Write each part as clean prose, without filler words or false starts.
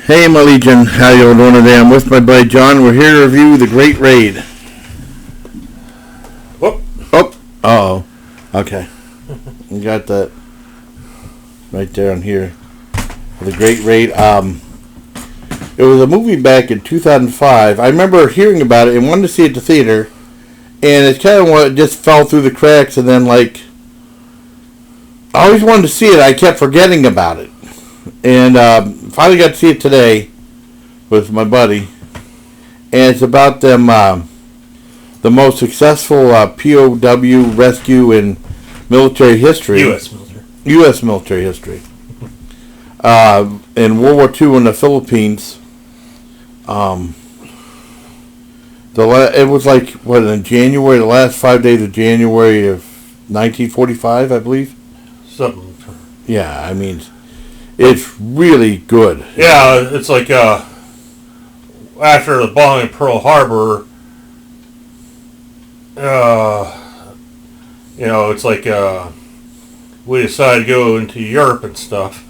Hey, my Legion, how you doing today? I'm with my buddy John. We're here to review The Great Raid. Whoop. Oh, uh-oh. Okay. We got that right there on here. The Great Raid. It was a movie back in 2005. I remember hearing about it and wanted to see it at the theater. And it's kind of what it just fell through the cracks, and then, I always wanted to see it. I kept forgetting about it. And finally got to see it today with my buddy. And it's about them, the most successful POW rescue in military history. U.S. military history. In World War II in the Philippines. It was in January, the last 5 days of January of 1945, I believe. Something. Yeah, I mean, it's really good. Yeah, it's like after the bombing of Pearl Harbor, it's like we decided to go into Europe and stuff.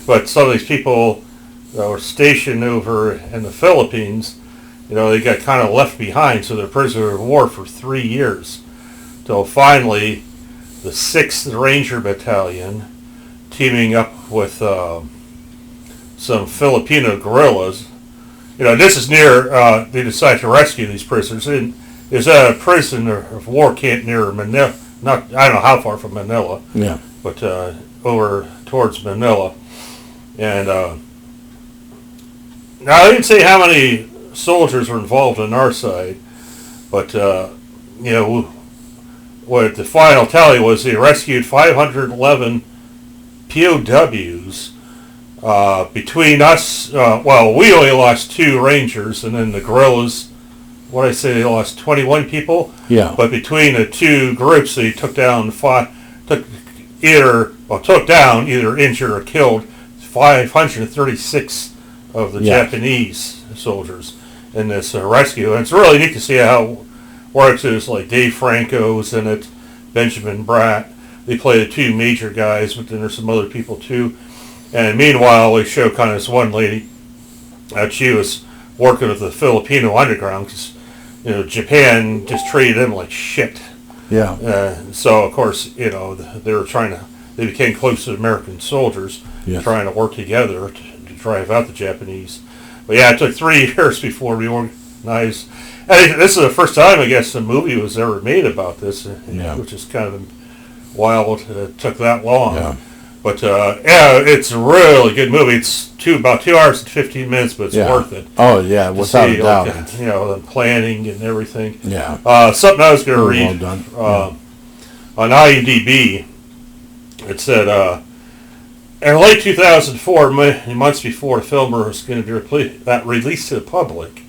But some of these people that were stationed over in the Philippines, they got kind of left behind, so they're prisoners of war for 3 years. Till finally, the 6th Ranger Battalion, teaming up with some Filipino guerrillas. This is near, they decided to rescue these prisoners. There's a prisoner of war camp near Manila. I don't know how far from Manila. Yeah. But over towards Manila. And now, I didn't say how many soldiers were involved on our side, but what the final tally was, they rescued 511 POWs. Between us, we only lost 2 Rangers, and then the guerrillas, they lost 21 people. Yeah. But between the 2 groups, they took down either injured or killed 536 of the Japanese soldiers in this rescue. And it's really neat to see how it works. It's like Dave Franco's in it, Benjamin Bratt. They play the 2 major guys, but then there's some other people too. And meanwhile, they show kind of this one lady that she was working with the Filipino underground because Japan just treated them like shit. Yeah. So of course they became close to American soldiers, trying to work together to drive out the Japanese. But yeah, it took 3 years before we organized. And this is the first time, I guess, a movie was ever made about this, which is kind of wild. It took that long. Yeah. But it's a really good movie. It's about 2 hours and 15 minutes, but it's worth it. Oh yeah, without a doubt. The planning and everything. Yeah. Something I was going to read well done. On IMDb. It said, in late 2004, many months before the film was going to be released to the public,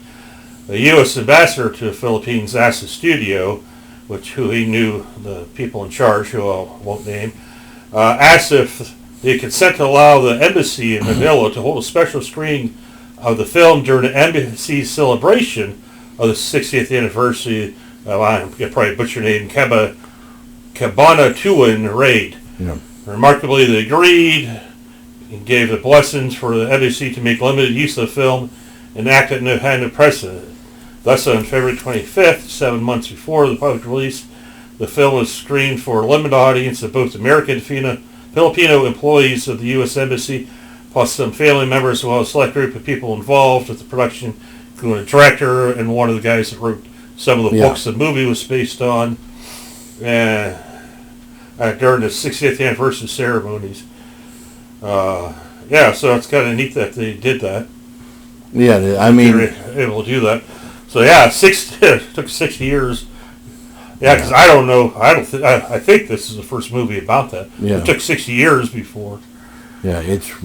the U.S. ambassador to the Philippines asked the studio, who he knew the people in charge, who I won't name, asked if they consent to allow the embassy in Manila to hold a special screening of the film during the embassy's celebration of the 60th anniversary of, I'm going to probably butcher your name, Cabanatuan raid. Yeah. Remarkably, they agreed and gave the blessings for the embassy to make limited use of the film and acted in the hand of precedent. Thus, on February 25th, 7 months before the public release, the film was screened for a limited audience of both American and Filipino employees of the U.S. Embassy, plus some family members, as well as a select group of people involved with the production, including the director and one of the guys that wrote some of the books the movie was based on. During the 60th anniversary ceremonies. So it's kind of neat that they did that. Yeah, I mean, they were able to do that. So it took 6 years. Yeah, because I don't know. I think this is the first movie about that. Yeah. It took 60 years before. Yeah, it's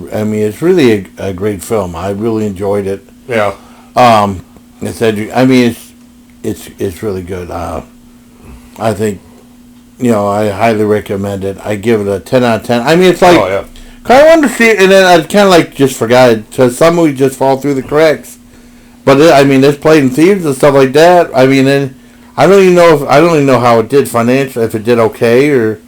really a great film. I really enjoyed it. Yeah. It's really good. I think, I highly recommend it. I give it a 10 out of 10. I mean, it's like, kind of wanted to see it, and then I kind of just forgot it. So some movies just fall through the cracks. But it's played in theaters and stuff like that. I mean, and I don't even know how it did financially, if it did okay, or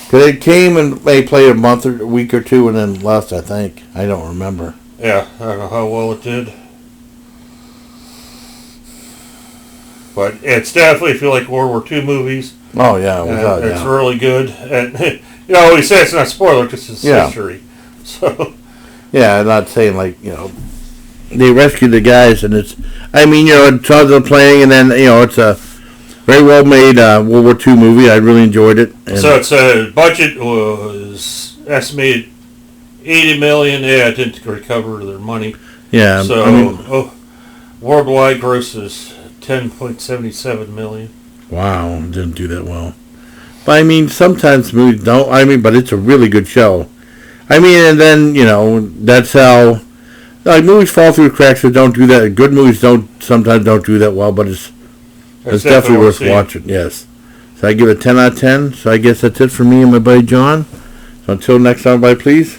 because it came and they played a week or two and then left. I think I don't remember. Yeah, I don't know how well it did. But it's definitely, if you like World War II movies, Oh yeah, without it's doubt. really good. And, we say it's not a spoiler because it's history. So, Yeah, I'm not saying like they rescue the guys, and it's. I mean, it's on the playing, and then it's a very well made World War II movie. I really enjoyed it. And so its budget was estimated $80 million. Yeah, it didn't recover their money. yeah, So worldwide gross is $10.77 million. wow, didn't do that well. But I mean, sometimes movies don't. I mean, but it's a really good show. I mean, and then that's how. Like movies fall through the cracks, so don't do that. Good movies sometimes don't do that well, but it's definitely worth watching. Yes. So I give it 10 out of 10. So I guess that's it for me and my buddy John. So until next time, everybody, please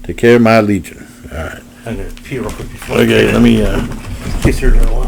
take care of my legion. All right. I'm gonna pee real quick before. Okay, let me. In case there's a lot.